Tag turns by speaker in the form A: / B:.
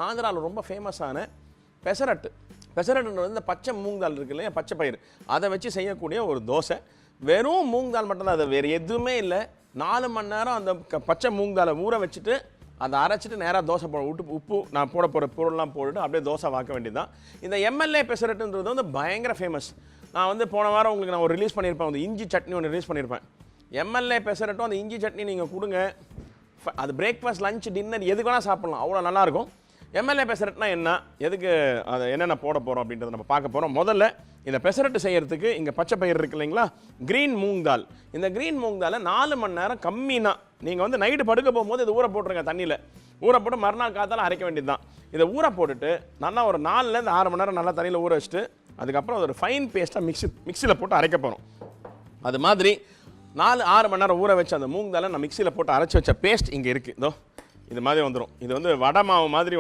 A: ஆந்திராவில் ரொம்ப ஃபேமஸான பெசரட்டு. பெசரட்டுன்றது இந்த பச்சை மூங்கால் இருக்கு இல்லையா, பச்சை பயிர், அதை வச்சு செய்யக்கூடிய ஒரு தோசை. வெறும் மூங்கால் மட்டும்தான், அது வேறு எதுவுமே இல்லை. 4 மணி நேரம் அந்த பச்சை மூங்காலை ஊற வச்சுட்டு அதை அரைச்சிட்டு நேராக தோசை உப்பு நான் போட போகிற பொருள்லாம் போட்டுட்டு அப்படியே தோசை வாக்க வேண்டியது தான். இந்த எம்எல்ஏ பெசரட்டுன்றது வந்து பயங்கர ஃபேமஸ். நான் வந்து போன வாரம் உங்களுக்கு நான் ஒரு ரிலீஸ் பண்ணியிருப்பேன், அந்த இஞ்சி சட்னி ஒன்று ரிலீஸ் பண்ணியிருப்பேன். எம்எல்ஏ பெசரட்டும் அந்த இஞ்சி சட்னி நீங்கள் கொடுங்க, அது பிரேக்ஃபாஸ்ட் லஞ்ச் டின்னர் எதுக்கு வேணால் சாப்பிட்லாம், அவ்வளோ நல்லாயிருக்கும். எம்எல்ஏ பெசரட்னா என்ன, எதுக்கு அதை என்னென்ன போட போகிறோம் அப்படின்றத நம்ம பார்க்க போகிறோம். முதல்ல இந்த பெசரட்டு செய்கிறதுக்கு இங்கே பச்சை பயிர் இருக்கு இல்லைங்களா, க்ரீன் மூங் தால். இந்த க்ரீன் மூங் தாலை 4 மணி நேரம் கம்மினா நீங்கள் வந்து நைட்டு படுக்க போகும்போது இது ஊற போட்டுருங்க, தண்ணியில் ஊற போட்டு மறுநாள் காத்தால அரைக்க வேண்டியது தான். இதை ஊற போட்டுட்டு நல்லா ஒரு 4லேருந்து 6 மணி நேரம் நல்லா தண்ணியில் ஊற வச்சுட்டு அதுக்கப்புறம் ஒரு ஃபைன் பேஸ்ட்டாக மிக்சியில் போட்டு அரைக்க போகிறோம். அது மாதிரி 4-6 மணி நேரம் ஊற வச்சு அந்த மூங் தாலை நான் மிக்சியில் போட்டு அரைச்சி வச்ச பேஸ்ட் இங்கே இருக்குது. இதோ இது மாதிரி வந்துடும். இது வந்து வடை மாவு மாதிரி